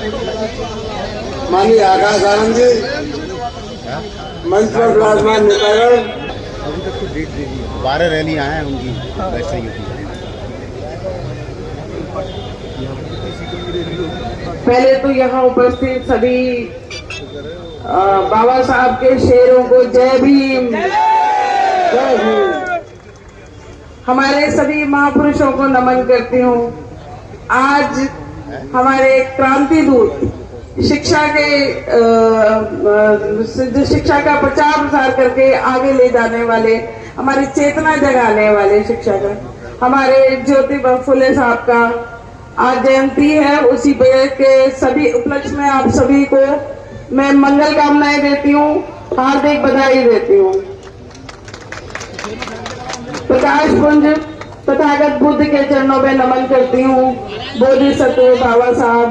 माननीय आकाश आनंद जी मंच पर विराजमान नेतागण। 12 रैलियां हैं उनकी वैसे ही। पहले तो यहाँ उपस्थित सभी बाबा साहब के शेरों को जय भीम, जय भीम। हमारे सभी महापुरुषों को नमन करती हूँ। आज हमारे क्रांति दूत शिक्षा का प्रचार प्रसार करके आगे ले जाने वाले, हमारी चेतना जगाने वाले शिक्षक हमारे ज्योतिबा फुले साहब का आज जयंती है। उसी के सभी उपलक्ष्य में आप सभी को मैं मंगल कामनाएं देती हूँ, हार्दिक बधाई देती हूँ। प्रकाश पुंज तथागत बुद्ध के चरणों में नमन करती हूँ। बोधिसत्व बाबा साहब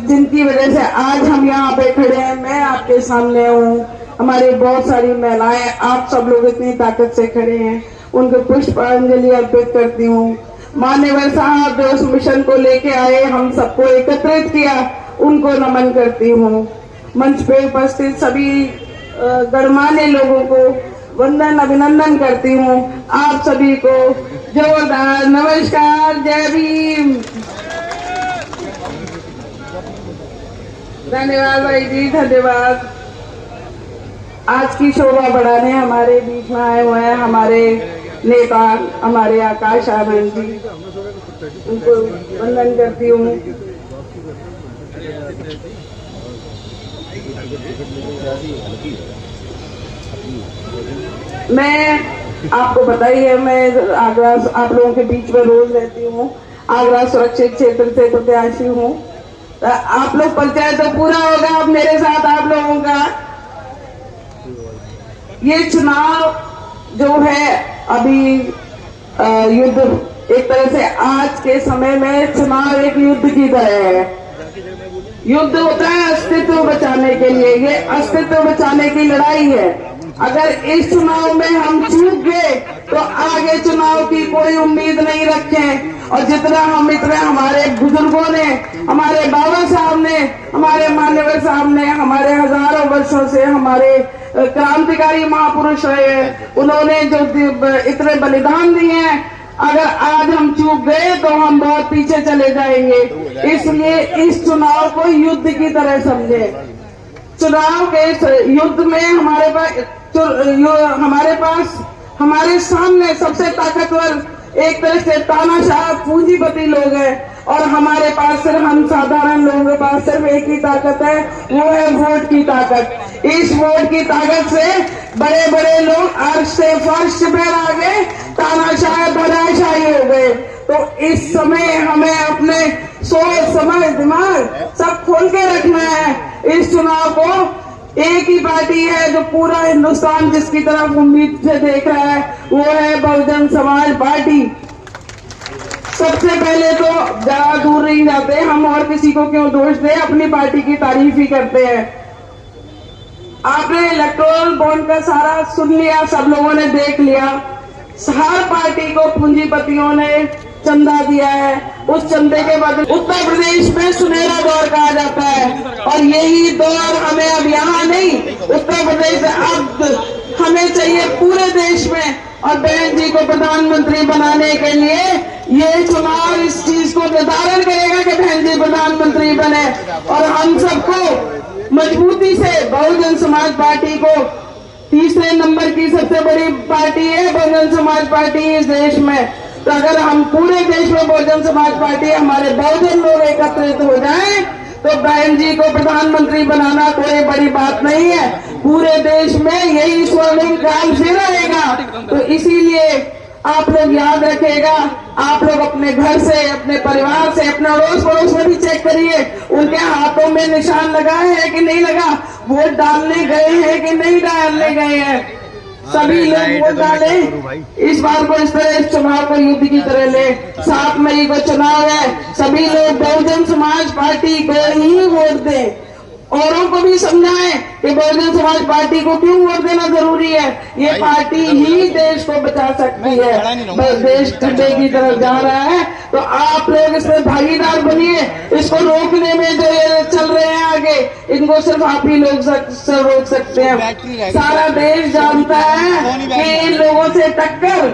जिनकी वजह से आज हम यहाँ पे खड़े हैं, मैं आपके सामने हूँ। हमारी बहुत सारी महिलाएं, आप सब लोग इतनी ताकत से खड़े हैं, उनको पुष्पांजलि अर्पित करती हूँ। मान्यवर साहब जो उस मिशन को लेके आए, हम सबको एकत्रित किया, उनको नमन करती हूँ। मंच पे उपस्थित सभी गणमान्य लोगों को वंदन अभिनंदन करती हूँ। आप सभी को जोरदार नमस्कार, जय भीम। धन्यवाद भाई जी, धन्यवाद। आज की शोभा बढ़ाने हमारे बीच में आए हुए हैं हमारे नेता, हमारे आकाश आनंद जी, उनको वंदन करती हूँ। मैं आपको पता ही है, मैं आगरा आप लोगों के बीच में रोज रहती हूँ। आगरा सुरक्षित क्षेत्र से प्रत्याशी हूँ। आप लोग परिचय तो पूरा होगा अब मेरे साथ आप लोगों का। ये चुनाव जो है अभी युद्ध, एक तरह से आज के समय में चुनाव एक युद्ध की तरह है। युद्ध होता है अस्तित्व बचाने के लिए, ये अस्तित्व बचाने की लड़ाई है। अगर इस चुनाव में हम चूक गए तो आगे चुनाव की कोई उम्मीद नहीं रखें। और जितना हमारे बुजुर्गों ने, हमारे बाबा साहब ने, हमारे मान्यवर साहब ने, हमारे हजारों वर्षों से हमारे क्रांतिकारी महापुरुष रहे हैं, उन्होंने जो इतने बलिदान दिए हैं, अगर आज हम चूक गए तो हम बहुत पीछे चले जाएंगे। इसलिए इस चुनाव को युद्ध की तरह समझे। चुनाव के युद्ध में हमारे पास हमारे सामने सबसे ताकतवर एक तरह से तानाशाह पूंजीपति लोग हैं, और हमारे पास सिर्फ, हम साधारण लोगों के पास सिर्फ एक ही ताकत है, वो है वोट की ताकत। इस वोट की ताकत से बड़े बड़े लोग अर्श से फर्श पे आ गए, तानाशाह धराशाही हो गए। तो इस समय हमें अपने सोच समझ दिमाग सब खोल के रखना है। इस चुनाव को एक ही पार्टी है जो पूरा हिंदुस्तान जिसकी तरफ उम्मीद से देख रहा है, वो है बहुजन समाज पार्टी। सबसे पहले तो ज्यादा दूर नहीं जाते हम, और किसी को क्यों दोष दे, अपनी पार्टी की तारीफ ही करते हैं। आपने इलेक्टोरल बॉन्ड का सारा सुन लिया, सब लोगों ने देख लिया। हर पार्टी को पूंजीपतियों ने चंदा दिया है, उस चंदे के बाद उत्तर प्रदेश में सुनहरा दौर कहा जाता है, और यही दौर हमें अब यहाँ नहीं, उत्तर प्रदेश अब हमें चाहिए पूरे देश में। और बहन जी को प्रधानमंत्री बनाने के लिए ये चुनाव इस चीज को निर्धारण करेगा कि बहन जी प्रधानमंत्री बने। और हम सबको मजबूती से बहुजन समाज पार्टी को, तीसरे नंबर की सबसे बड़ी पार्टी है बहुजन समाज पार्टी इस देश में। तो अगर हम पूरे देश में बहुजन समाज पार्टी, हमारे बहुजन लोग एकत्रित हो जाएं, तो बहन जी को प्रधानमंत्री बनाना कोई बड़ी बात नहीं है। पूरे देश में यही स्वर्णिम काल से रहेगा। तो इसीलिए आप लोग याद रखेगा, आप लोग अपने घर से, अपने परिवार से, अपने अड़ोस पड़ोस में भी चेक करिए, उनके हाथों में निशान लगा है कि नहीं लगा, वोट डालने गए हैं कि नहीं डालने गए हैं। सभी लोग वोट डालें। इस बार को इस तरह, इस चुनाव को युद्ध की तरह ले। 7 मई को चुनाव है, सभी लोग बहुजन समाज पार्टी को ही वोट दें। औरों को भी समझाएं कि बहुजन समाज पार्टी को क्यों वोट देना जरूरी है। ये पार्टी ही देश को बचा सकती है। देश खड्डे की तरफ जा रहा है, तो आप लोग इसमें भागीदार बनिए। इसको रोकने में जो ये इनको सिर्फ आप ही लोग रोक सकते हैं। सारा देश जानता है कि इन लोगों से टक्कर